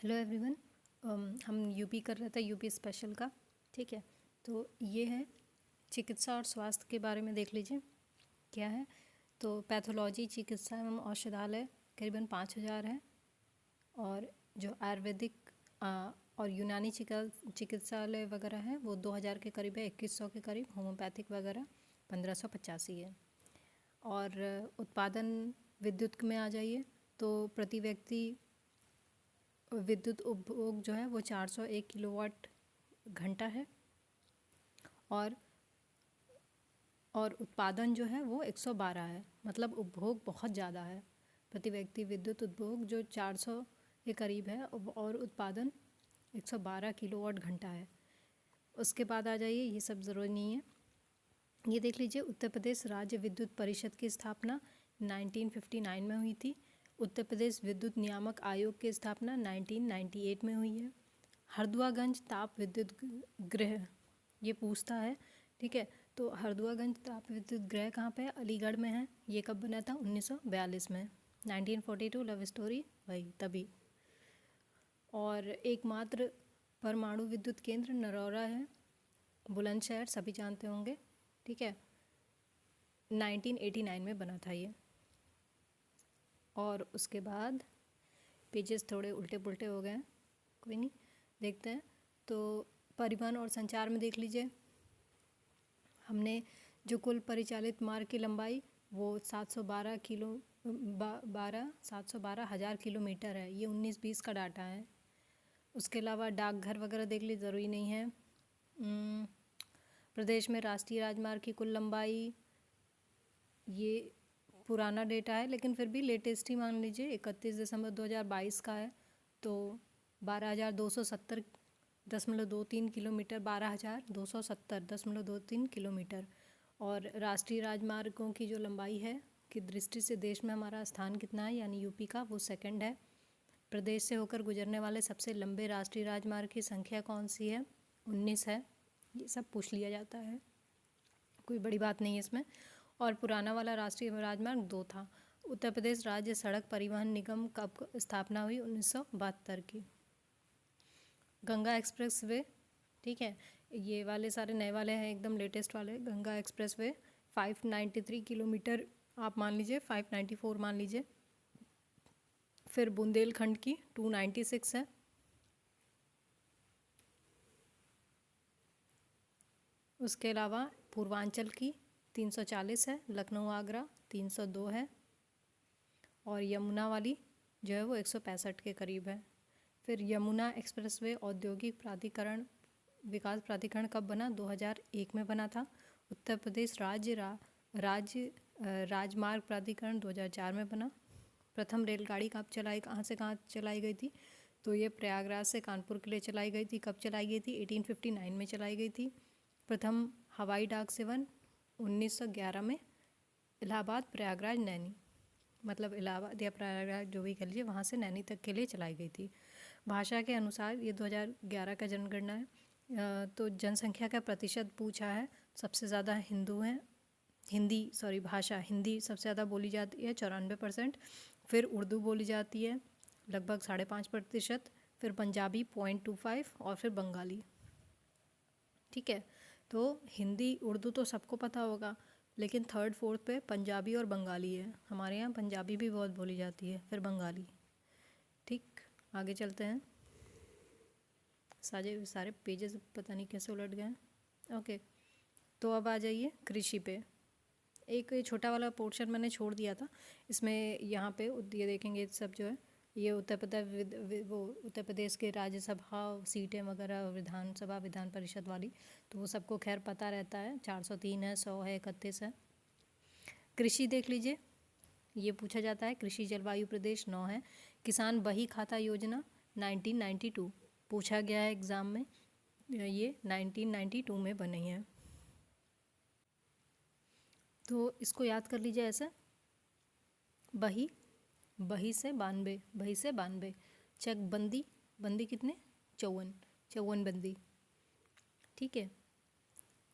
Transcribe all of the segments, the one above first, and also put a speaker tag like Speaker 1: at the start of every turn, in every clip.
Speaker 1: Hello everyone. हम UP कर रहे थे, यूपी स्पेशल का। ठीक है, तो ये है चिकित्सा और स्वास्थ्य के बारे में। देख लीजिए क्या है। तो पैथोलॉजी, चिकित्सा एवं औषधालय करीबन 5,000 है, और जो आयुर्वेदिक और यूनानी चिकित्सालय वगैरह है वो 2,000 के करीब है, 2,100 के करीब। होम्योपैथिक वगैरह 1,585 है। और उत्पादन विद्युत में आ जाइए तो प्रति व्यक्ति विद्युत उपभोग जो है वो 401 किलोवाट घंटा है, और उत्पादन जो है वो 112 है। मतलब उपभोग बहुत ज़्यादा है। प्रति व्यक्ति विद्युत उपभोग जो 400 के करीब है और उत्पादन 112 किलोवाट घंटा है। उसके बाद आ जाइए, ये सब ज़रूरी नहीं है। ये देख लीजिए, उत्तर प्रदेश राज्य विद्युत परिषद की स्थापना 1959 में हुई थी। उत्तर प्रदेश विद्युत नियामक आयोग की स्थापना 1998 में हुई है। हरदुआगंज ताप विद्युत गृह ये पूछता है, ठीक है। तो हरदुआगंज ताप विद्युत गृह कहाँ पे है? अलीगढ़ में है। ये कब बना था? 1942 में। 1942 लव स्टोरी वही तभी। और एकमात्र परमाणु विद्युत केंद्र नरौरा है, बुलंदशहर, सभी जानते होंगे, ठीक है। 1989 में बना था ये। और उसके बाद पेजेस थोड़े उल्टे पुल्टे हो गए हैं, कोई नहीं, देखते हैं। तो परिवहन और संचार में देख लीजिए, हमने जो कुल परिचालित मार्ग की लंबाई वो 712,000 किलोमीटर है। ये 19-20 का डाटा है। उसके अलावा डाकघर वगैरह देख लीजिए, ज़रूरी नहीं है। प्रदेश में राष्ट्रीय राजमार्ग की कुल लंबाई, ये पुराना डेटा है लेकिन फिर भी लेटेस्ट ही मान लीजिए, 31 दिसंबर 2022 का है। तो 12,270.23 किलोमीटर, 12,270.23 किलोमीटर। और राष्ट्रीय राजमार्गों की जो लंबाई है की दृष्टि से देश में हमारा स्थान कितना है, यानी यूपी का, वो सेकंड है। प्रदेश से होकर गुजरने वाले सबसे लंबे राष्ट्रीय राजमार्ग की संख्या कौन सी है? 19 है। ये सब पूछ लिया जाता है, कोई बड़ी बात नहीं है इसमें। और पुराना वाला राष्ट्रीय राजमार्ग 2 था। उत्तर प्रदेश राज्य सड़क परिवहन निगम कब स्थापना हुई? 1972 की। गंगा एक्सप्रेस वे, ठीक है, ये वाले सारे नए वाले हैं, एकदम लेटेस्ट वाले। गंगा एक्सप्रेस वे 593 किलोमीटर आप मान लीजिए, 594 मान लीजिए। फिर बुंदेलखंड की 296 है। उसके अलावा पूर्वांचल की 340 है। लखनऊ आगरा 302 है। और यमुना वाली जो है वो 165 के करीब है। फिर यमुना एक्सप्रेसवे औद्योगिक प्राधिकरण विकास प्राधिकरण कब बना? 2001 में बना था। उत्तर प्रदेश राजमार्ग प्राधिकरण 2004 में बना। प्रथम रेलगाड़ी कहाँ से कहाँ चलाई गई थी? तो ये प्रयागराज से कानपुर के लिए चलाई गई थी। कब चलाई गई थी? 1859 में चलाई गई थी। प्रथम हवाई डाक सेवन 1911 में इलाहाबाद, प्रयागराज, नैनी, मतलब इलाहाबाद या प्रयागराज जो भी कह लीजिए, वहाँ से नैनी तक के लिए चलाई गई थी। भाषा के अनुसार ये 2011 का जनगणना है। तो जनसंख्या का प्रतिशत पूछा है। सबसे ज़्यादा भाषा हिंदी सबसे ज़्यादा बोली जाती है, 94%। फिर उर्दू बोली जाती है लगभग 5.5%। फिर पंजाबी 0.25 और फिर बंगाली, ठीक है। तो हिंदी उर्दू तो सबको पता होगा, लेकिन 3rd 4th पे पंजाबी और बंगाली है। हमारे यहाँ पंजाबी भी बहुत बोली जाती है, फिर बंगाली, ठीक। आगे चलते हैं। सारे पेजेस पता नहीं कैसे उलट गए हैं। ओके, तो अब आ जाइए कृषि पे। एक छोटा वाला पोर्शन मैंने छोड़ दिया था इसमें, यहाँ पे ये देखेंगे सब जो है ये उत्तर प्रदेश के राज्यसभा सीटें वगैरह, विधानसभा, विधान परिषद वाली, तो वो सबको खैर पता रहता है। 403 है, 100 है, 31 है। कृषि देख लीजिए, ये पूछा जाता है। कृषि जलवायु प्रदेश 9 है। किसान बही खाता योजना 1992 पूछा गया है एग्ज़ाम में, ये 1992 में बनी है। तो इसको याद कर लीजिए ऐसे, बही से 92, चक बंदी कितने? 54 बंदी, ठीक है।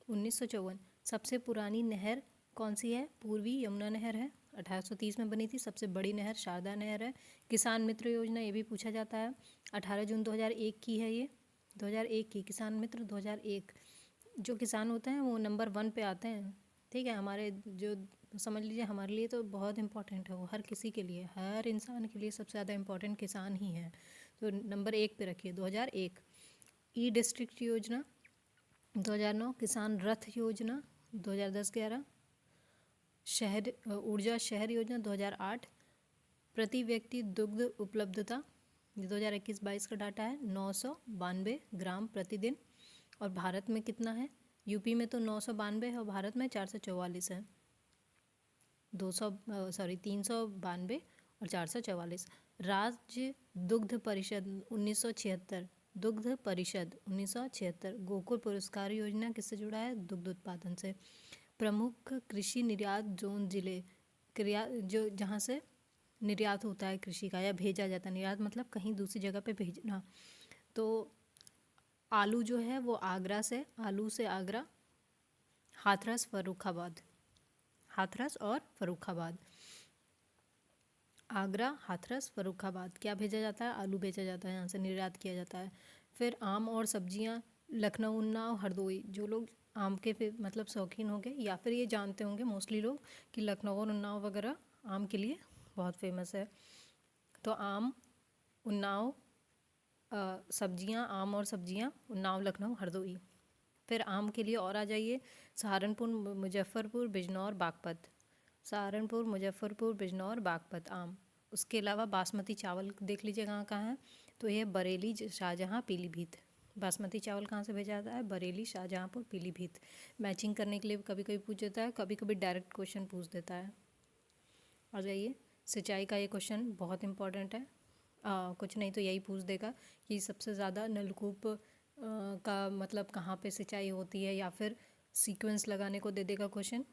Speaker 1: 1954। सबसे पुरानी नहर कौन सी है? पूर्वी यमुना नहर है। 1830 में बनी थी। सबसे बड़ी नहर शारदा नहर है। किसान मित्र योजना, ये भी पूछा जाता है, 18 जून 2001 की है ये, 2001 की किसान मित्र 2001। जो किसान होते हैं वो नंबर 1 पे आते हैं, ठीक है। हमारे जो समझ लीजिए हमारे लिए तो बहुत इम्पोर्टेंट है वो, हर किसी के लिए, हर इंसान के लिए सबसे ज़्यादा इम्पोर्टेंट किसान ही है, तो नंबर 1 पे रखिए 2001। ई डिस्ट्रिक्ट योजना 2009, किसान रथ योजना 2010-11, शहर ऊर्जा शहर योजना 2008, प्रति व्यक्ति दुग्ध उपलब्धता, ये 2021-22 का डाटा है, 992 ग्राम प्रतिदिन। और भारत में कितना है? यूपी में तो 992 है और भारत में 444 है। 392 और 444। राज्य दुग्ध परिषद 1976, दुग्ध परिषद 1976। गोकुल पुरस्कार योजना किससे जुड़ा है? दुग्ध उत्पादन से। प्रमुख कृषि निर्यात जोन जिले, क्रिया जो जहाँ से निर्यात होता है कृषि का या भेजा जाता है, निर्यात मतलब कहीं दूसरी जगह पे भेजना। तो आलू जो है वो आगरा से, आलू से आगरा, हाथरस फर्रुखाबाद, हाथरस और फर्रुखाबाद, आगरा, हाथरस, फर्रुखाबाद। क्या भेजा जाता है? आलू भेजा जाता है, यहाँ से निर्यात किया जाता है। फिर आम और सब्जियाँ, लखनऊ, उन्नाव, हरदोई। जो लोग आम के मतलब शौकीन होंगे या फिर ये जानते होंगे मोस्टली लोग कि लखनऊ और उन्नाव वगैरह आम के लिए बहुत फेमस है। तो आम, उन्नाव, सब्जियाँ, आम और सब्जियाँ, उन्नाव, लखनऊ, हरदोई। फिर आम के लिए और आ जाइए, सहारनपुर, मुजफ्फरपुर, बिजनौर, बागपत। सहारनपुर, मुजफ्फरपुर, बिजनौर, बागपत आम। उसके अलावा बासमती चावल देख लीजिए कहाँ कहाँ है, तो ये बरेली, शाहजहाँ, पीलीभीत। बासमती चावल कहाँ से भेजा जाता है? बरेली, शाहजहाँपुर, पीलीभीत। मैचिंग करने के लिए कभी कभी पूछ देता है, कभी कभी डायरेक्ट क्वेश्चन पूछ देता है। आ जाइए, सिंचाई का ये क्वेश्चन बहुत इंपॉर्टेंट है। कुछ नहीं तो यही पूछ देगा कि सबसे ज़्यादा नलकूप का मतलब कहाँ पे सिंचाई होती है, या फिर सीक्वेंस लगाने को दे देगा क्वेश्चन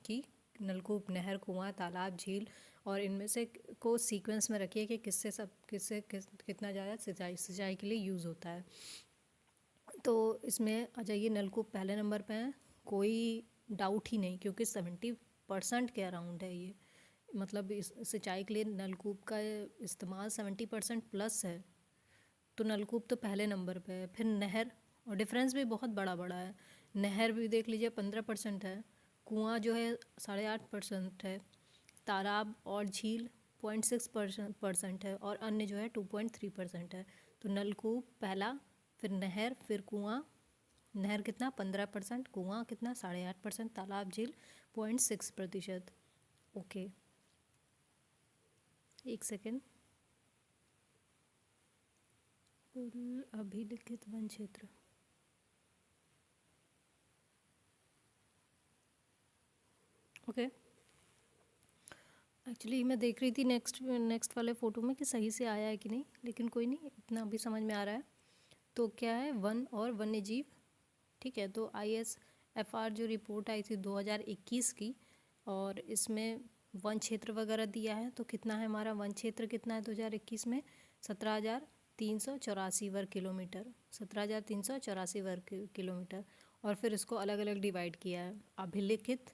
Speaker 1: कि नलकूप, नहर, कुआं, तालाब, झील, और इनमें से को सीक्वेंस में रखिए कि कितना ज़्यादा सिंचाई के लिए यूज़ होता है। तो इसमें आ जाइए, नलकूप पहले नंबर पे है, कोई डाउट ही नहीं, क्योंकि 70% के अराउंड है ये, मतलब इस सिंचाई के लिए नलकूप का इस्तेमाल 70% प्लस है। तो नलकूप तो पहले नंबर पे है। फिर नहर, और डिफरेंस भी बहुत बड़ा बड़ा है। नहर भी देख लीजिए 15% है, कुआं जो है 8.5% है, तालाब और झील 0.6% है, और अन्य जो है 2.3% है। तो नलकूप पहला, फिर नहर, फिर कुआं। नहर कितना? 15%, कुआं कितना? 8.5%, तालाब, झील 0.6%। ओके, एक सेकेंड। कुल अभिलिखित वन क्षेत्र, ओके। एक्चुअली मैं देख रही थी नेक्स्ट वाले फ़ोटो में कि सही से आया है कि नहीं, लेकिन कोई नहीं, इतना अभी समझ में आ रहा है। तो क्या है? वन और वन्य जीव, ठीक है। तो ISFR जो रिपोर्ट आई थी 2021 की, और इसमें वन क्षेत्र वगैरह दिया है। तो कितना है हमारा वन क्षेत्र, कितना है 2021 में? 17,384 वर्ग किलोमीटर, 17,384 वर्ग किलोमीटर। और फिर इसको अलग अलग डिवाइड किया है, अभिलिखित,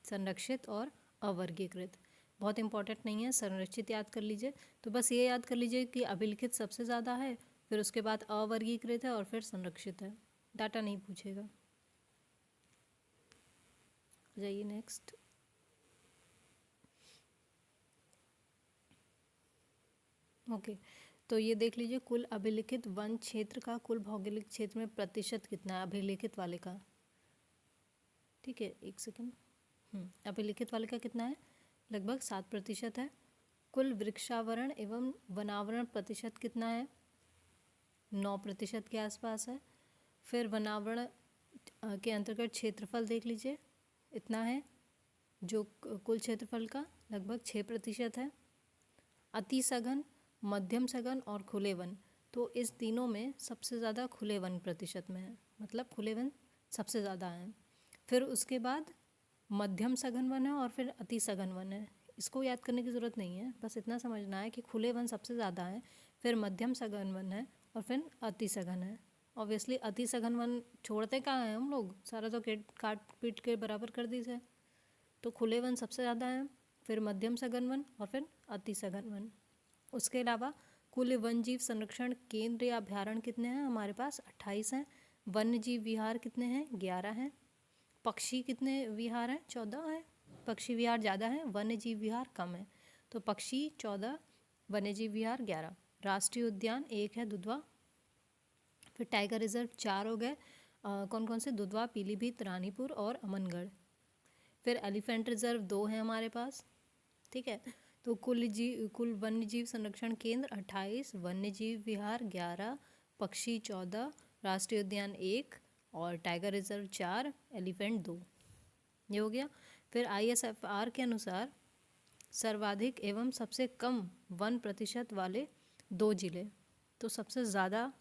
Speaker 1: संरक्षित और अवर्गीकृत। बहुत इंपॉर्टेंट नहीं है, संरक्षित याद कर लीजिए। तो बस ये याद कर लीजिए कि अभिलिखित सबसे ज़्यादा है, फिर उसके बाद अवर्गीकृत है, और फिर संरक्षित है। डाटा नहीं पूछेगा। जाइए नेक्स्ट। ओके, तो ये देख लीजिए, कुल अभिलिखित वन क्षेत्र का कुल भौगोलिक क्षेत्र में प्रतिशत कितना है अभिलिखित वाले का, ठीक है। एक सेकेंड। अभिलिखित वाले का कितना है? लगभग 7% है। कुल वृक्षावरण एवं वनावरण प्रतिशत कितना है? 9% के आसपास है। फिर वनावरण के अंतर्गत क्षेत्रफल देख लीजिए, इतना है, जो कुल क्षेत्रफल का लगभग 6% है। अति सघन, मध्यम सघन और खुले वन, तो इस तीनों में सबसे ज़्यादा खुले वन प्रतिशत में है, मतलब खुले वन सबसे ज़्यादा हैं। फिर उसके बाद मध्यम सघन वन है, और फिर अति सघन वन है। इसको याद करने की ज़रूरत नहीं है, बस इतना समझना है कि खुले वन सबसे ज़्यादा है, फिर मध्यम सघन वन है, और फिर अति सघन है। ऑब्वियसली अति सघन वन छोड़ते कहाँ हैं हम लोग, सारा तो काट पीट के बराबर कर दी है। तो खुले वन सबसे ज़्यादा है, फिर मध्यम सघन वन और फिर अति सघन वन। उसके अलावा कुल वन्य जीव संरक्षण केंद्र या अभ्यारण्य कितने हैं हमारे पास? 28 हैं। वन्य जीव विहार कितने हैं? 11 हैं। पक्षी कितने विहार हैं? 14 हैं। पक्षी विहार ज़्यादा हैं, वन्य जीव विहार कम है। तो पक्षी 14, वन्य जीव विहार 11। राष्ट्रीय उद्यान 1 है, दुधवा। फिर टाइगर रिजर्व 4 हो गए। कौन कौन से? दुधवा, पीलीभीत, रानीपुर और अमनगढ़। फिर एलिफेंट रिजर्व 2 हैं हमारे पास। ठीक है, तो कुल वन्य जीव संरक्षण केंद्र 28, वन्य जीव विहार 11, पक्षी 14, राष्ट्रीय उद्यान 1 और टाइगर रिजर्व 4, एलिफेंट 2। ये हो गया। फिर ISFR के अनुसार सर्वाधिक एवं सबसे कम वन प्रतिशत वाले 2 जिले। तो सबसे ज़्यादा,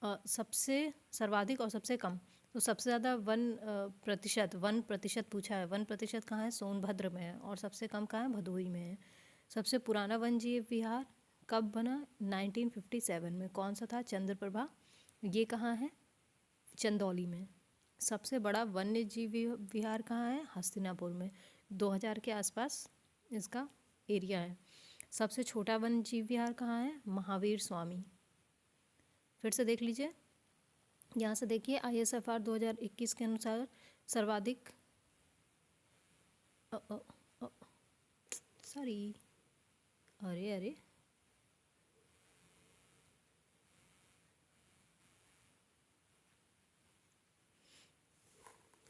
Speaker 1: सबसे सर्वाधिक और सबसे कम। तो सबसे ज़्यादा वन प्रतिशत पूछा है। वन प्रतिशत कहाँ है? सोनभद्र में है। और सबसे कम कहाँ है? भदोही में है। सबसे पुराना वन जीव विहार कब बना? 1957 में। कौन सा था? चंद्रप्रभा। ये कहाँ है? चंदौली में। सबसे बड़ा वन्य जीव विहार कहाँ है? हस्तिनापुर में। 2000 के आसपास इसका एरिया है। सबसे छोटा वन्य जीव विहार कहाँ है? महावीर स्वामी। फिर से देख लीजिए, यहाँ से देखिए ISFR 2021 के अनुसार सर्वाधिक सॉरी अरे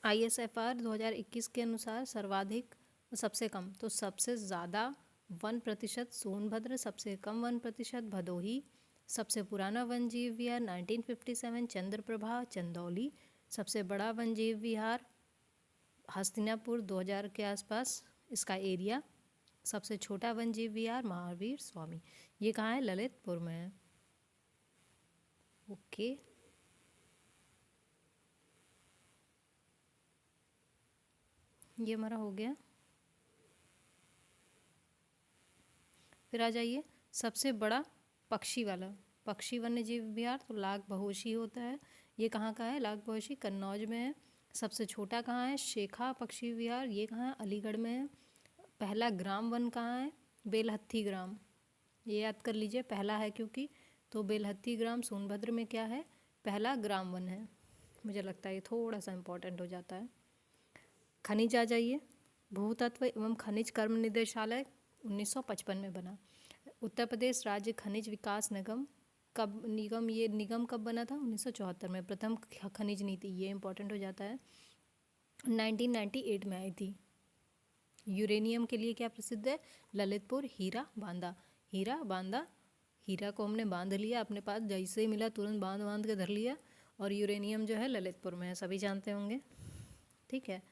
Speaker 1: ISFR 2021 के अनुसार सर्वाधिक, सबसे कम। तो सबसे ज़्यादा 1% सोनभद्र, सबसे कम 1% भदोही, सबसे पुराना वन जीव विहार 1957 चंद्रप्रभा चंदौली, सबसे बड़ा वन जीव विहार हस्तिनापुर 2000 के आसपास इसका एरिया, सबसे छोटा वन जीव विहार महावीर स्वामी। ये कहाँ है? ललितपुर में है। ओके, ये हमारा हो गया। फिर आ जाइए सबसे बड़ा पक्षी वाला, पक्षी वन्य जीव विहार तो लाख बहोशी होता है। ये कहाँ का है? लाख बहोशी कन्नौज में है। सबसे छोटा कहाँ है? शेखा पक्षी विहार, ये कहाँ है? अलीगढ़ में है। पहला ग्राम वन कहाँ है? बेलहत्थी ग्राम। ये याद कर लीजिए, पहला है क्योंकि, तो बेलहत्थी ग्राम सोनभद्र में क्या है? पहला ग्राम वन है। मुझे लगता है ये थोड़ा सा इम्पोर्टेंट हो जाता है। खनिज आ जाइए, भूतत्व एवं खनिज कर्म निदेशालय 1955 में बना। उत्तर प्रदेश राज्य खनिज विकास निगम ये निगम कब बना था? 1974 में। प्रथम खनिज नीति, ये इंपॉर्टेंट हो जाता है, 1998 में आई थी। यूरेनियम के लिए क्या प्रसिद्ध है? ललितपुर हीरा बांदा। हीरा को हमने बांध लिया अपने पास, जैसे ही मिला तुरंत बांध के धर लिया। और यूरेनियम जो है ललितपुर में है, सभी जानते होंगे। ठीक है,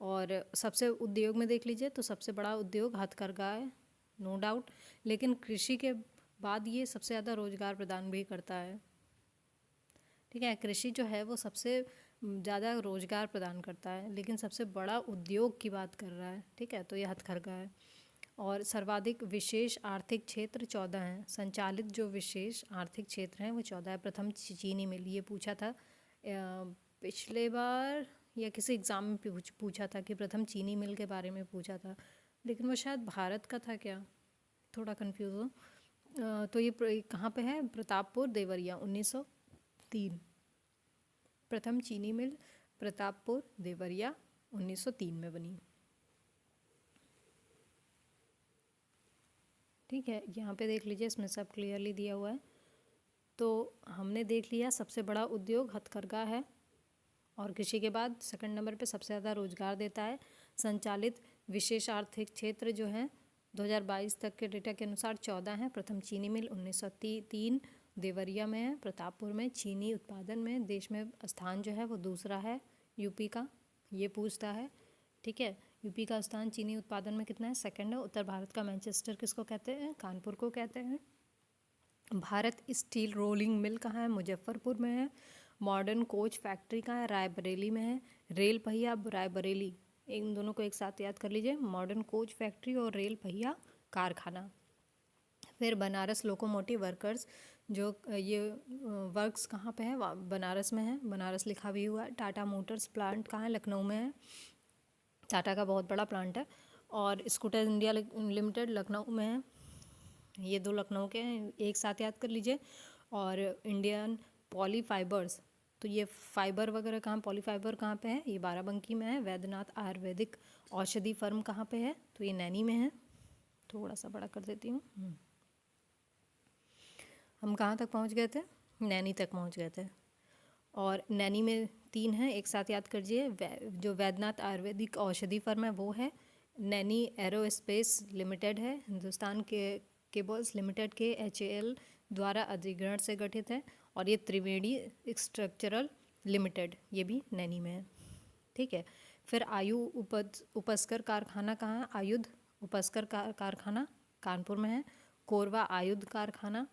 Speaker 1: और सबसे उद्योग में देख लीजिए तो सबसे बड़ा उद्योग हथकरघा है, नो डाउट। लेकिन कृषि के बाद ये सबसे ज़्यादा रोजगार प्रदान भी करता है। ठीक है, कृषि जो है वो सबसे ज़्यादा रोजगार प्रदान करता है, लेकिन सबसे बड़ा उद्योग की बात कर रहा है। ठीक है, तो ये हथकरघा है। और सर्वाधिक विशेष आर्थिक क्षेत्र 14 हैं। संचालित जो विशेष आर्थिक क्षेत्र हैं वो 14 है। प्रथम चीनी मिल, ये पूछा था पिछले बार या किसी एग्ज़ाम में पूछा था कि प्रथम चीनी मिल के बारे में पूछा था, लेकिन वो शायद भारत का था क्या, थोड़ा कंफ्यूज हो। तो ये कहाँ पे है? प्रतापपुर देवरिया, 1903। प्रथम चीनी मिल प्रतापपुर देवरिया 1903 में बनी। ठीक है, यहाँ पे देख लीजिए, इसमें सब क्लियरली दिया हुआ है। तो हमने देख लिया सबसे बड़ा उद्योग हथकरघा है, और कृषि के बाद सेकंड नंबर पे सबसे ज़्यादा रोजगार देता है। संचालित विशेष आर्थिक क्षेत्र जो है 2022 तक के डेटा के अनुसार 14 हैं। प्रथम चीनी मिल 1903 देवरिया में है। प्रतापपुर में चीनी उत्पादन में देश में स्थान जो है वो दूसरा है यूपी का, ये पूछता है। ठीक है, यूपी का स्थान चीनी उत्पादन में कितना है? सेकंड है। उत्तर भारत का मैनचेस्टर किसको कहते हैं? कानपुर को कहते हैं। भारत स्टील रोलिंग मिल कहाँ है? मुजफ्फरपुर में है। मॉडर्न कोच फैक्ट्री कहाँ है? रायबरेली में है। रेल पहिया रायबरेली, इन दोनों को एक साथ याद कर लीजिए, मॉडर्न कोच फैक्ट्री और रेल पहिया कारखाना। फिर बनारस लोकोमोटिव वर्कर्स, जो ये वर्क्स कहाँ पे है? बनारस में है, बनारस लिखा भी हुआ है। टाटा मोटर्स प्लांट कहाँ है? लखनऊ में है। टाटा का बहुत बड़ा प्लांट है। और स्कूटर इंडिया लिमिटेड लखनऊ में है। ये दो लखनऊ के हैं, एक साथ याद कर लीजिए। और इंडियन पॉली फाइबर्स, तो ये फाइबर वगैरह कहाँ, पॉली फाइबर कहाँ पे है, ये बाराबंकी में है। वैद्यनाथ आयुर्वेदिक औषधि फर्म कहाँ पे है, तो ये नैनी में है। थोड़ा सा बड़ा कर देती हूँ। हम कहाँ तक पहुँच गए थे, नैनी तक पहुँच गए थे। और नैनी में 3 हैं, एक साथ याद करिए। जो वैद्यनाथ आयुर्वेदिक औषधि फर्म है वो है नैनी एरोस्पेस लिमिटेड है, हिंदुस्तान के केबल्स लिमिटेड के HAL द्वारा अधिग्रहण से गठित है। और ये त्रिवेणी स्ट्रक्चरल लिमिटेड, ये भी नैनी में है। ठीक है। फिर उपस्कर कारखाना कहाँ है, आयुध उपस्कर कारखाना कानपुर में है। कोरबा आयुध कारखाना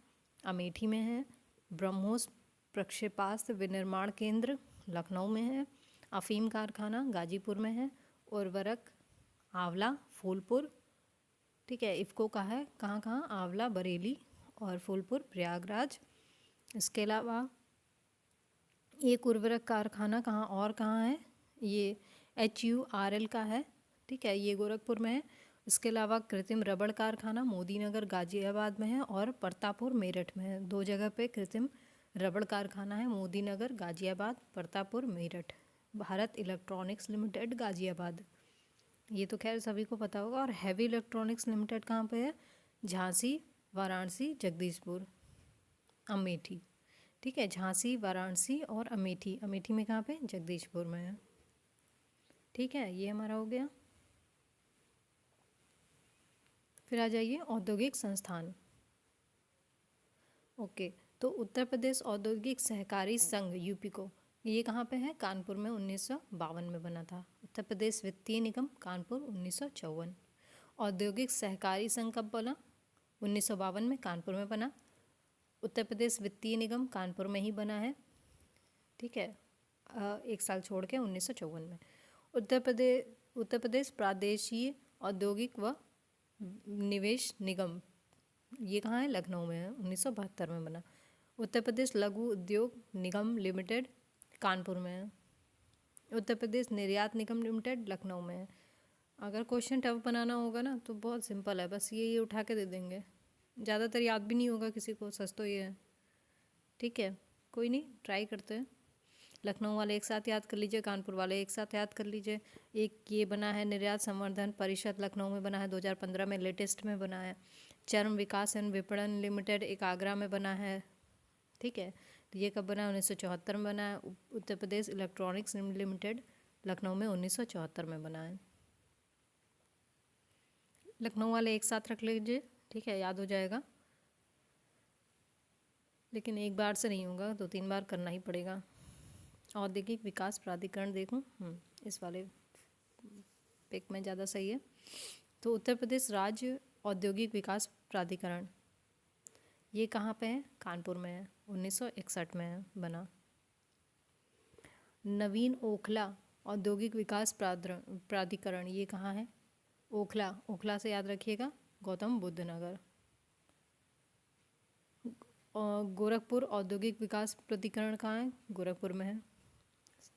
Speaker 1: अमेठी में है। ब्रह्मोस प्रक्षेपास्त्र विनिर्माण केंद्र लखनऊ में है। अफीम कारखाना गाजीपुर में है। उर्वरक आंवला फूलपुर, ठीक है। इफ़को का है कहाँ कहाँ, आंवला बरेली और फूलपुर प्रयागराज। इसके अलावा एक उर्वरक कारखाना कहाँ है, ये HURL का है, ठीक है, ये गोरखपुर में है। इसके अलावा कृत्रिम रबड़ कारखाना मोदी नगर गाजियाबाद में है और परतापुर मेरठ में है। 2 जगह पे कृत्रिम रबड़ कारखाना है, मोदी नगर गाजियाबाद, परतापुर मेरठ। भारत इलेक्ट्रॉनिक्स लिमिटेड गाजियाबाद, ये तो खैर सभी को पता होगा। और हैवी इलेक्ट्रॉनिक्स लिमिटेड कहाँ पे है, झांसी वाराणसी जगदीशपुर अमेठी, ठीक है। झांसी वाराणसी और अमेठी, अमेठी में कहाँ पे, जगदीशपुर में है, ठीक है। ये हमारा हो गया। फिर आ जाइए औद्योगिक संस्थान। ओके, तो उत्तर प्रदेश औद्योगिक सहकारी संघ UPCO, ये कहाँ पे है, कानपुर में 1952 में बना था। उत्तर प्रदेश वित्तीय निगम कानपुर 1954। औद्योगिक सहकारी संघ कब बना, 1952 में कानपुर में बना। उत्तर प्रदेश वित्तीय निगम कानपुर में ही बना है, ठीक है। 1 साल छोड़ के 1954 में। उत्तर प्रदेश प्रादेशीय औद्योगिक व निवेश निगम, ये कहाँ है, लखनऊ में है, 1972 में बना। उत्तर प्रदेश लघु उद्योग निगम लिमिटेड कानपुर में है। उत्तर प्रदेश निर्यात निगम लिमिटेड लखनऊ में है। अगर क्वेश्चन टफ बनाना होगा ना तो बहुत सिंपल है, बस ये उठा के दे देंगे, ज़्यादातर याद भी नहीं होगा किसी को, सच तो ये है, ठीक है। कोई नहीं, ट्राई करते हैं। लखनऊ वाले एक साथ याद कर लीजिए, कानपुर वाले एक साथ याद कर लीजिए। एक ये बना है निर्यात संवर्धन परिषद, लखनऊ में बना है, 2015 में लेटेस्ट में बना है। चर्म विकास एवं विपणन लिमिटेड एक आगरा में बना है, ठीक है। तो ये कब बना है, 1974 में बना है। उत्तर प्रदेश इलेक्ट्रॉनिक्स लिमिटेड लखनऊ में 1974 में बना है। लखनऊ वाले एक साथ रख लीजिए, ठीक है, याद हो जाएगा। लेकिन एक बार से नहीं होगा, 2-3 बार करना ही पड़ेगा। औद्योगिक विकास प्राधिकरण देखूं, इस वाले पिक में ज़्यादा सही है। तो उत्तर प्रदेश राज्य औद्योगिक विकास प्राधिकरण, ये कहाँ पे है, कानपुर में है, 1961 में है बना। नवीन ओखला औद्योगिक विकास प्राधिकरण, ये कहाँ है, ओखला से याद रखिएगा, गौतम बुद्ध नगर। गोरखपुर औद्योगिक विकास प्राधिकरण कहाँ है, गोरखपुर में है।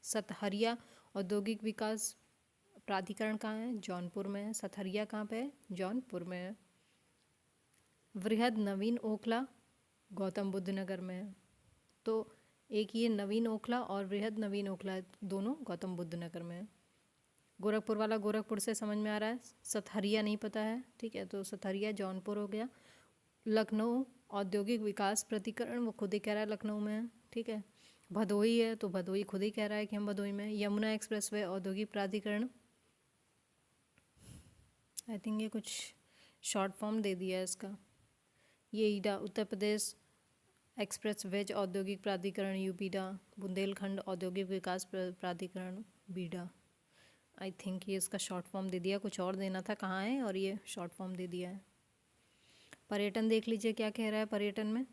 Speaker 1: सतहरिया औद्योगिक विकास प्राधिकरण कहाँ है, जौनपुर में है। सतहरिया कहाँ पे है, जौनपुर में है। वृहद नवीन ओखला गौतम बुद्ध नगर में है। तो एक ये नवीन ओखला और वृहद नवीन ओखला दोनों गौतम बुद्ध नगर में है। गोरखपुर वाला गोरखपुर से समझ में आ रहा है, सतहरिया नहीं पता है, ठीक है, तो सतहरिया जौनपुर हो गया। लखनऊ औद्योगिक विकास प्राधिकरण, वो खुद ही कह रहा है लखनऊ में है, ठीक है। भदोही है तो भदोही खुद ही कह रहा है कि हम भदोही में। यमुना एक्सप्रेसवे औद्योगिक प्राधिकरण, आई थिंक ये कुछ शॉर्ट फॉर्म दे दिया है इसका। ये ईडा उत्तर प्रदेश एक्सप्रेस वेज औद्योगिक प्राधिकरण यूपीडा। बुंदेलखंड औद्योगिक विकास प्राधिकरण बीडा। आई थिंक ये इसका शॉर्ट फॉर्म दे दिया, कुछ और देना था कहाँ है, और ये शॉर्ट फॉर्म दे दिया है। पर्यटन देख लीजिए क्या कह रहा है पर्यटन में।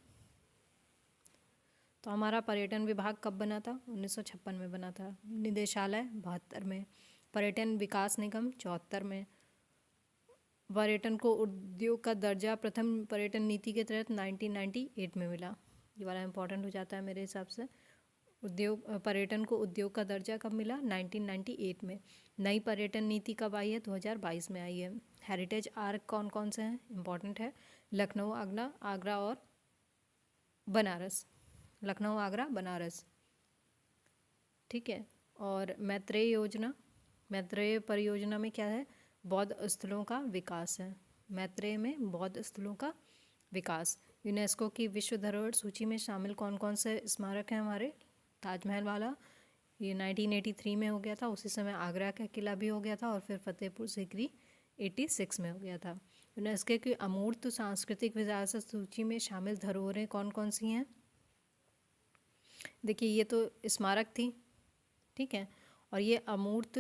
Speaker 1: तो हमारा पर्यटन विभाग कब बना था, 1956 में बना था। निदेशालय 72 में। पर्यटन विकास निगम 74 में। पर्यटन को उद्योग का दर्जा प्रथम पर्यटन नीति के तहत 1998 में मिला। ये वाला इम्पोर्टेंट हो जाता है मेरे हिसाब से। पर्यटन को उद्योग का दर्जा कब मिला? 1998 में। नई पर्यटन नीति कब आई है? 2022 में आई है। हेरिटेज आर्क कौन कौन से हैं? इंपॉर्टेंट है, लखनऊ, आगरा और बनारस। लखनऊ, आगरा, बनारस, ठीक है। और मैत्रेय परियोजना में क्या है? बौद्ध स्थलों का विकास है। मैत्रेय में बौद्ध स्थलों का विकास। यूनेस्को की विश्व धरोहर सूची में शामिल कौन कौन से स्मारक हैं हमारे? ताजमहल वाला, ये 1983 में हो गया था, उसी समय आगरा का किला भी हो गया था, और फिर फतेहपुर सीकरी 86 में हो गया था। यूनेस्को की अमूर्त सांस्कृतिक विरासत सूची में शामिल धरोहरें कौन कौन सी हैं? देखिए, ये तो स्मारक थी, ठीक है, और ये अमूर्त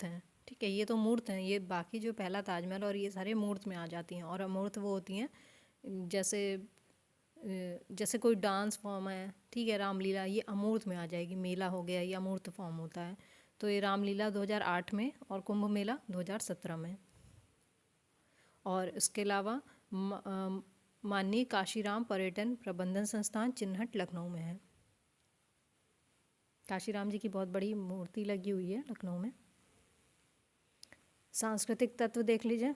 Speaker 1: हैं, ठीक है, ये तो मूर्त हैं। ये बाकी जो पहला ताजमहल और ये सारे मूर्त में आ जाती हैं, और अमूर्त वो होती हैं जैसे कोई डांस फॉर्म है, ठीक है, रामलीला, ये अमूर्त में आ जाएगी। मेला हो गया, ये अमूर्त फॉर्म होता है। तो ये रामलीला 2008 में और कुंभ मेला 2017 में। और इसके अलावा माननीय काशीराम पर्यटन प्रबंधन संस्थान चिन्हट लखनऊ में है। काशीराम जी की बहुत बड़ी मूर्ति लगी हुई है लखनऊ में। सांस्कृतिक तत्व देख लीजिए,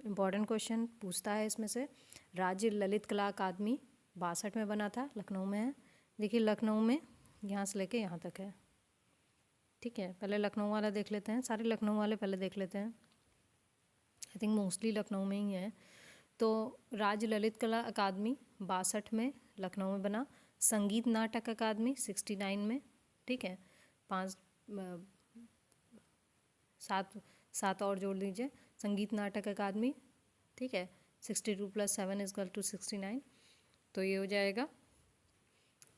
Speaker 1: इम्पॉर्टेंट क्वेश्चन पूछता है इसमें से। राज्य ललित कला अकादमी 62 में बना था, लखनऊ में है। देखिए, लखनऊ में यहाँ से लेके यहाँ तक है, ठीक है। पहले लखनऊ वाला देख लेते हैं, सारे लखनऊ वाले पहले देख लेते हैं। आई थिंक मोस्टली लखनऊ में ही है। तो राज्य ललित कला अकादमी 62 में लखनऊ में बना। संगीत नाटक अकादमी 69 में, ठीक है। सात और जोड़ दीजिए, संगीत नाटक अकादमी, ठीक है। 62 + 7 = 69, तो ये हो जाएगा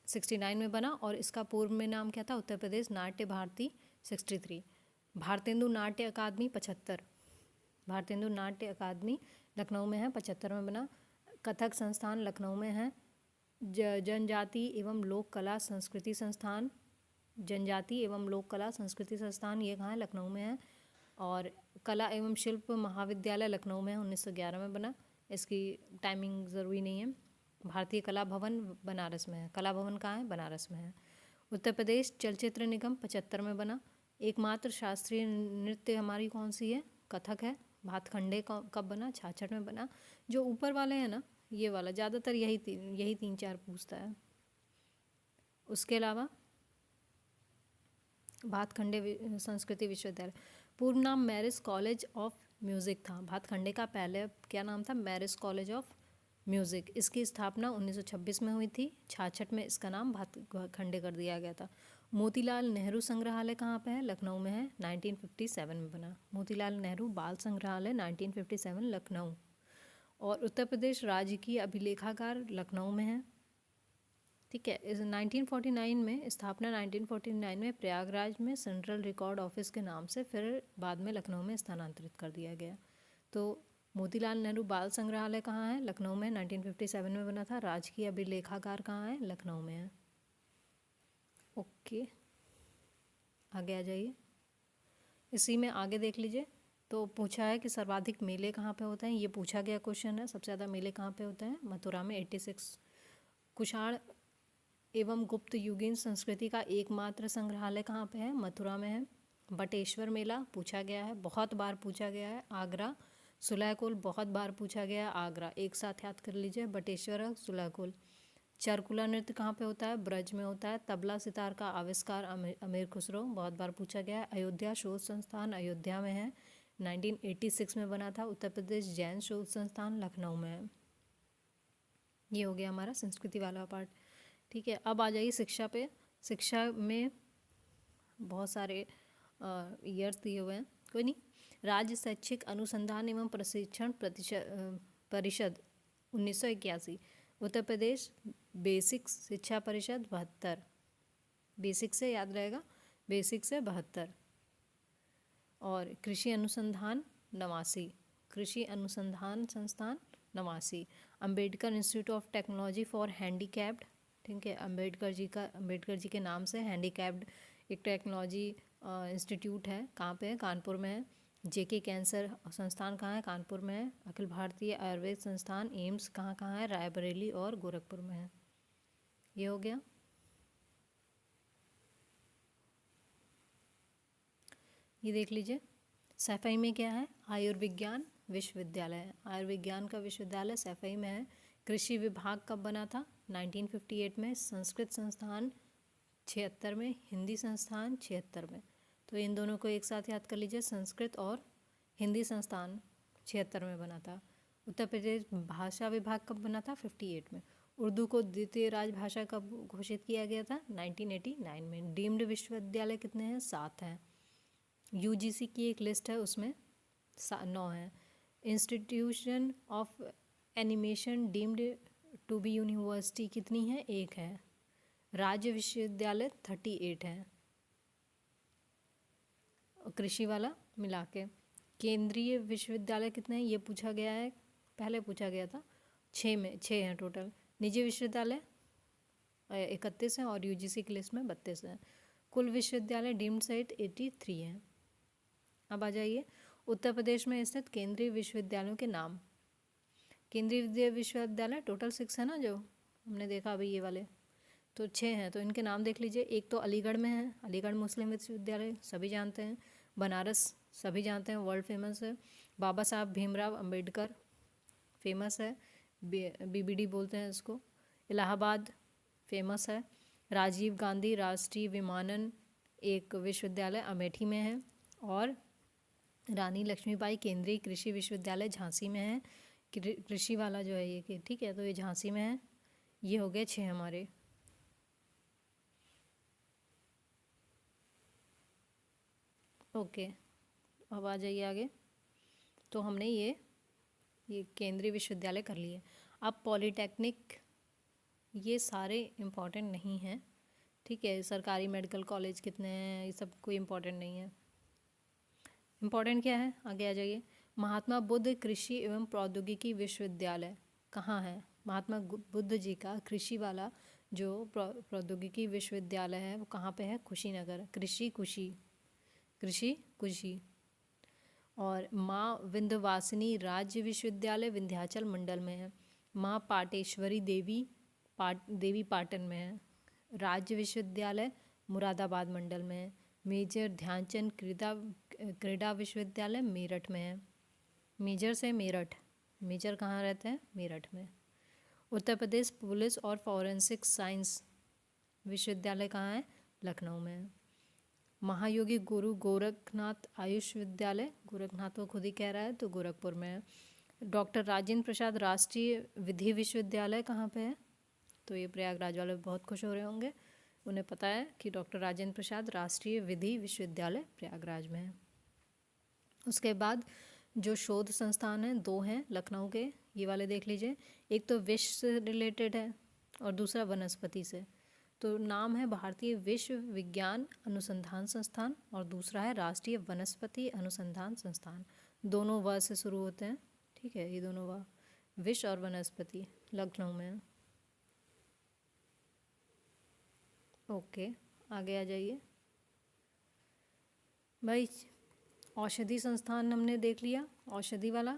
Speaker 1: 69 में बना। और इसका पूर्व में नाम क्या था? उत्तर प्रदेश नाट्य भारती 63। भारतेंदु नाट्य अकादमी 75, भारतेंदु नाट्य अकादमी लखनऊ में है, 75 में बना। कथक संस्थान लखनऊ में है। जनजाति एवं लोक कला संस्कृति संस्थान, जनजाति एवं लोक कला संस्कृति संस्थान, ये कहाँ है? लखनऊ में है। और कला एवं शिल्प महाविद्यालय लखनऊ में है, 1911 में बना। इसकी टाइमिंग ज़रूरी नहीं है। भारतीय कला भवन बनारस में है। कला भवन कहाँ है? बनारस में है। उत्तर प्रदेश चलचित्र निगम 75 में बना। एकमात्र शास्त्रीय नृत्य हमारी कौन सी है? कथक है। भातखंडे कब बना? 66 में बना। जो ऊपर वाले हैं ना, ये वाला ज़्यादातर यही 3-4 पूछता है। उसके अलावा भातखंडे संस्कृति विश्वविद्यालय, पूर्व नाम मैरिज कॉलेज ऑफ म्यूज़िक था। भातखंडे का पहले क्या नाम था? Marriage college of music. इसकी स्थापना 1926 में हुई थी। 66 में इसका नाम भातखंडे कर दिया गया था। मोतीलाल नेहरू संग्रहालय कहाँ पे है? लखनऊ में है, 1957 में बना। मोतीलाल नेहरू बाल संग्रहालय 1957 लखनऊ। और उत्तर प्रदेश राज्य की अभिलेखागार लखनऊ में है, ठीक है। इस 1949 में स्थापना 1949 में प्रयागराज में सेंट्रल रिकॉर्ड ऑफिस के नाम से, फिर बाद में लखनऊ में स्थानांतरित कर दिया गया। तो मोतीलाल नेहरू बाल संग्रहालय कहाँ है? लखनऊ में, 1957 में बना था। राजकीय अभिलेखागार कहाँ है? लखनऊ में है। ओके, आगे आ जाइए। इसी में आगे देख लीजिए, तो पूछा है कि सर्वाधिक मेले कहाँ पे होते हैं। ये पूछा गया क्वेश्चन है। सबसे ज़्यादा मेले कहाँ पे होते हैं? मथुरा में 86। कुषाण एवं गुप्त युगीन संस्कृति का एकमात्र संग्रहालय कहाँ पे है? मथुरा में है। बटेश्वर मेला पूछा गया है, बहुत बार पूछा गया है, आगरा। सुलहकुल बहुत बार पूछा गया है, आगरा। एक साथ याद कर लीजिए, बटेश्वर और सुलहकुल। चरकुला नृत्य कहाँ पे होता है? ब्रज में होता है। तबला सितार का आविष्कार अमीर खुसरो, बहुत बार पूछा गया है। अयोध्या शोध संस्थान अयोध्या में है, 1986 में बना था। उत्तर प्रदेश जैन शोध संस्थान लखनऊ में है। ये हो गया हमारा संस्कृति वाला पार्ट, ठीक है। अब आ जाइए शिक्षा पे। शिक्षा में बहुत सारे ईयर्स दिए हुए हैं, कोई नहीं। राज्य शैक्षिक अनुसंधान एवं प्रशिक्षण परिषद 1981। उत्तर प्रदेश बेसिक शिक्षा परिषद 72। बेसिक से याद रहेगा, बेसिक से 72। और कृषि अनुसंधान 89। कृषि अनुसंधान संस्थान 89। Ambedkar institute of technology for handicapped, ठीक है। अंबेडकर जी के नाम से हैंडीकैप्ड एक टेक्नोलॉजी इंस्टीट्यूट है। कहाँ पे है? कानपुर में है। जेके कैंसर संस्थान कहाँ है? कानपुर में है। अखिल भारतीय आयुर्वेद संस्थान एम्स कहाँ है? रायबरेली और गोरखपुर में है। ये हो गया। ये देख लीजिए। सैफई में क्या है? आयुर्विज्ञान विश्वविद्यालय है। आयुर्विज्ञान का विश्वविद्यालय सैफई में है। कृषि विभाग कब बना था? 1958 में। संस्कृत संस्थान 76 में, हिंदी संस्थान 76 में। तो इन दोनों को एक साथ याद कर लीजिए, संस्कृत और हिंदी संस्थान 76 में बना था। उत्तर प्रदेश भाषा विभाग कब बना था? 58 में। उर्दू को द्वितीय राजभाषा कब घोषित किया गया था? 1989 में। डीम्ड विश्वविद्यालय कितने हैं? 7 हैं। यूजीसी की एक लिस्ट है, उसमें 9 है। Institution of animation deemed to be university कितनी है? 1 है। राज्य विश्वविद्यालय 38 है, कृषि वाला मिला के। केंद्रीय विश्वविद्यालय कितने हैं? ये पूछा गया है, पहले पूछा गया था। 6 हैं टोटल। निजी विश्वविद्यालय 31 हैं और यूजीसी की लिस्ट में 32 हैं। कुल विश्वविद्यालय डीम्ड सहित 83 हैं। अब आ जाइए उत्तर प्रदेश में स्थित केंद्रीय विश्वविद्यालयों के नाम। केंद्रीय विश्वविद्यालय टोटल 6 है ना, जो हमने देखा अभी ये वाले, तो 6 हैं। तो इनके नाम देख लीजिए। एक तो अलीगढ़ में है, अलीगढ़ मुस्लिम विश्वविद्यालय, सभी जानते हैं। बनारस सभी जानते हैं, वर्ल्ड फेमस है। बाबा साहब भीमराव अंबेडकर फेमस है, बीबीडी बोलते हैं इसको। इलाहाबाद फेमस है। राजीव गांधी राष्ट्रीय विमानन एक विश्वविद्यालय अमेठी में है। और रानी लक्ष्मीबाई केंद्रीय कृषि विश्वविद्यालय झांसी में है। कृषि वाला जो है ये, ठीक है, तो ये झांसी में है। ये हो गए 6 हमारे। ओके, अब आ जाइए आगे। तो हमने ये केंद्रीय विश्वविद्यालय कर लिए। अब पॉलीटेक्निक, ये सारे इम्पॉर्टेंट नहीं हैं, ठीक है। सरकारी मेडिकल कॉलेज कितने हैं, ये सब कोई इम्पॉर्टेंट नहीं है। इम्पॉर्टेंट क्या है? आगे आ जाइए। महात्मा बुद्ध कृषि एवं प्रौद्योगिकी विश्वविद्यालय कहाँ है? महात्मा बुद्ध जी का कृषि वाला जो प्रौद्योगिकी विश्वविद्यालय है वो कहाँ पे है? कुशीनगर। कृषि कुशी। और माँ विंध्यवासिनी राज्य विश्वविद्यालय विंध्याचल मंडल में है। माँ पाटेश्वरी देवी पाटन में है। राज्य विश्वविद्यालय मुरादाबाद मंडल में है। मेजर ध्यानचंद क्रीड़ा विश्वविद्यालय मेरठ में है। मेजर से मेरठ, मेजर कहाँ रहते हैं? मेरठ में। उत्तर प्रदेश पुलिस और फॉरेंसिक साइंस विश्वविद्यालय कहाँ है? लखनऊ में है। महायोगी गुरु गोरखनाथ आयुष विद्यालय, गोरखनाथ तो खुद ही कह रहा है, तो गोरखपुर में है। डॉक्टर राजेंद्र प्रसाद राष्ट्रीय विधि विश्वविद्यालय कहाँ पे है? तो ये प्रयागराज वाले बहुत खुश हो रहे होंगे, उन्हें पता है कि डॉक्टर राजेंद्र प्रसाद राष्ट्रीय विधि विश्वविद्यालय प्रयागराज में है। उसके बाद जो शोध संस्थान हैं 2 हैं लखनऊ के, ये वाले देख लीजिए। एक तो विश्व से रिलेटेड है और दूसरा वनस्पति से। तो नाम है भारतीय विश्व विज्ञान अनुसंधान संस्थान और दूसरा है राष्ट्रीय वनस्पति अनुसंधान संस्थान। दोनों व से शुरू होते हैं, ठीक है, ये दोनों व, विश्व और वनस्पति, लखनऊ में है। ओके, आगे आ जाइए भाई। औषधि संस्थान हमने देख लिया, औषधि वाला,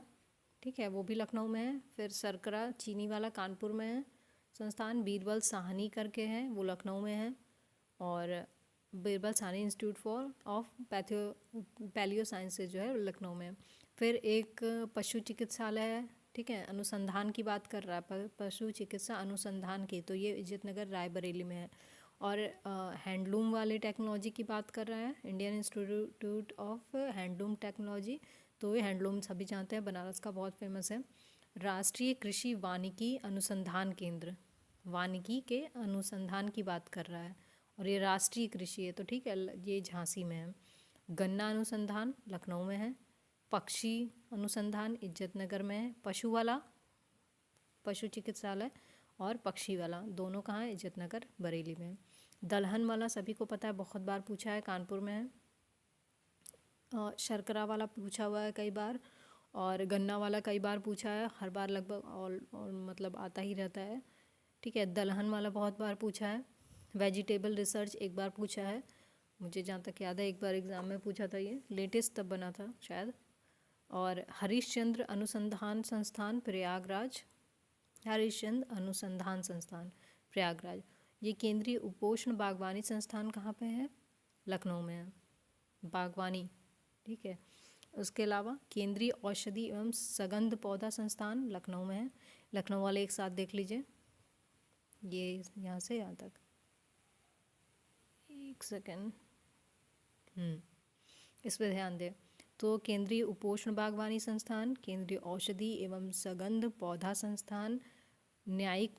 Speaker 1: ठीक है, वो भी लखनऊ में है। फिर सरकरा चीनी वाला कानपुर में है संस्थान। बीरबल साहनी करके है, वो लखनऊ में है। और Birbal Sahni institute for of palaeo sciences जो है लखनऊ में। फिर एक पशु चिकित्सालय है, ठीक है, अनुसंधान की बात कर रहा है, पशु चिकित्सा अनुसंधान की, तो ये इज्जतनगर रायबरेली में है। और हैंडलूम वाले टेक्नोलॉजी की बात कर रहा है, Indian institute of handloom technology, तो ये हैंडलूम सभी जानते हैं, बनारस का बहुत फेमस है। राष्ट्रीय कृषि वानिकी अनुसंधान केंद्र, वानिकी के अनुसंधान की बात कर रहा है, और ये राष्ट्रीय कृषि है, तो ठीक है, ये झांसी में है। गन्ना अनुसंधान लखनऊ में है। पक्षी अनुसंधान इज्जतनगर में है। पशु वाला पशु चिकित्सालय और पक्षी वाला दोनों कहाँ है? इज्जतनगर बरेली में। दलहन वाला सभी को पता है, बहुत बार पूछा है, कानपुर में है। शर्करा वाला पूछा हुआ है कई बार, और गन्ना वाला कई बार पूछा है, हर बार लगभग और मतलब आता ही रहता है, ठीक है। दलहन वाला बहुत बार पूछा है। वेजिटेबल रिसर्च एक बार पूछा है, मुझे जहाँ तक याद है एक बार एग्ज़ाम में पूछा था, ये लेटेस्ट तब बना था शायद। और हरिश्चंद्र अनुसंधान संस्थान प्रयागराज, हरिश्चंद्र अनुसंधान संस्थान प्रयागराज। ये केंद्रीय उपोष्ण बागवानी संस्थान कहाँ पे है? लखनऊ में है। बागवानी ठीक है। उसके अलावा केंद्रीय औषधि एवं सगंध पौधा संस्थान लखनऊ में है। लखनऊ वाले एक साथ देख लीजिए, ये यहाँ से यहाँ तक, एक सेकेंड, इस पर ध्यान दें। तो केंद्रीय उपोष्ण बागवानी संस्थान, केंद्रीय औषधि एवं सगंध पौधा संस्थान, न्यायिक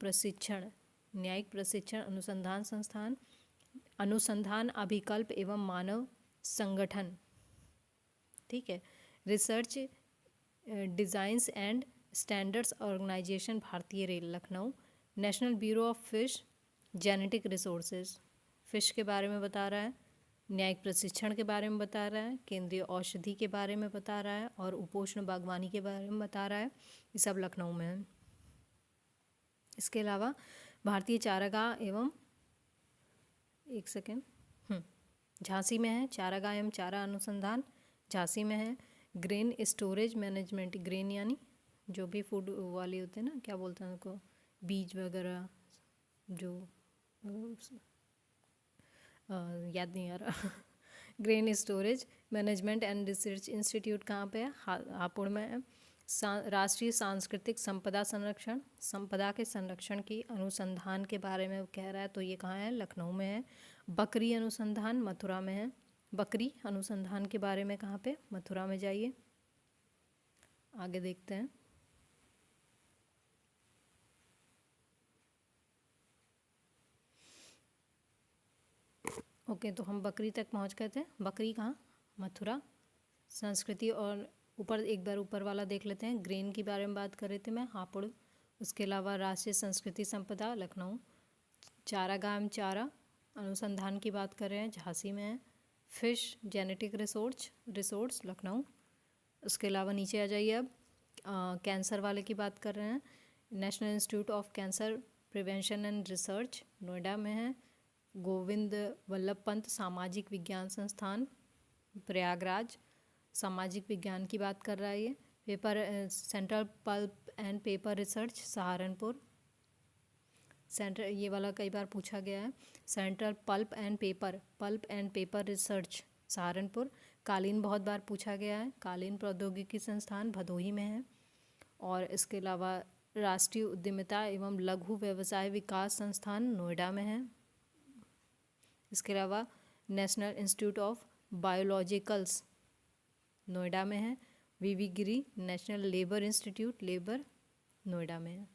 Speaker 1: प्रशिक्षण अनुसंधान संस्थान, अनुसंधान अभिकल्प एवं मानव संगठन, ठीक है। Research designs and standards organization Bharatiya Rail Lucknow, national bureau of fish genetic resources, fish के बारे में बता रहा है, न्यायिक प्रशिक्षण के बारे में बता रहा है, केंद्रीय औषधि के बारे में बता रहा है और उपोष्ण बागवानी के बारे में बता रहा है। ये सब लखनऊ में है। इसके अलावा भारतीय चारागाह एवं, एक सेकेंड, झांसी में है, चारागाह एवं चारा अनुसंधान झांसी में है। ग्रेन स्टोरेज मैनेजमेंट, ग्रेन यानी जो भी फूड वाले होते हैं ना, क्या बोलते हैं उनको, बीज वगैरह, जो याद नहीं आ रहा grain storage management and research institute कहाँ पे है? हापुड़ में है। राष्ट्रीय सांस्कृतिक संपदा संरक्षण, संपदा के संरक्षण की अनुसंधान के बारे में कह रहा है, तो ये कहाँ है? लखनऊ में है। बकरी अनुसंधान मथुरा में है। बकरी अनुसंधान के बारे में कहाँ पे? मथुरा में जाइए, आगे देखते हैं। ओके, तो हम बकरी तक पहुँच गए थे। बकरी कहाँ? मथुरा। संस्कृति, और ऊपर एक बार ऊपर वाला देख लेते हैं। ग्रेन के बारे में बात कर रहे थे मैं, हापुड़। उसके अलावा राष्ट्रीय संस्कृति संपदा लखनऊ। चारागाह चारा अनुसंधान की बात कर रहे हैं, झांसी में है। Fish genetic resource Lucknow. उसके अलावा नीचे आ जाइए अब, कैंसर वाले की बात कर रहे हैं, national institute of cancer prevention and research Noida में है। गोविंद वल्लभ पंत सामाजिक विज्ञान संस्थान प्रयागराज, सामाजिक विज्ञान की बात कर रहा है ये। Central pulp and paper research Saharanpur, ये वाला कई बार पूछा गया है। Central pulp and paper research Saharanpur. कालीन बहुत बार पूछा गया है, कालीन प्रौद्योगिकी संस्थान भदोही में है। और इसके अलावा राष्ट्रीय उद्यमिता एवं लघु व्यवसाय विकास संस्थान नोएडा में है। इसके अलावा national institute of biologicals Noida में है। वीवी Giri national labour institute Noida में है।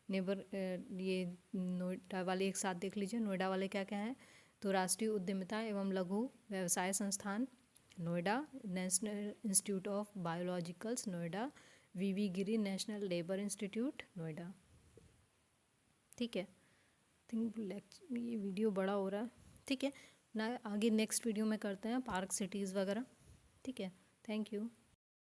Speaker 1: ये नोएडा वाले एक साथ देख लीजिए, नोएडा वाले क्या क्या है। तो राष्ट्रीय उद्यमिता एवं लघु व्यवसाय संस्थान Noida, national institute of biologicals Noida, V V Giri national labour institute Noida. ठीक है, थिंक ये वीडियो बड़ा हो रहा है। ठीक है ना, आगे नेक्स्ट वीडियो में करते हैं पार्क सिटीज़ वगैरह। ठीक है, थैंक यू।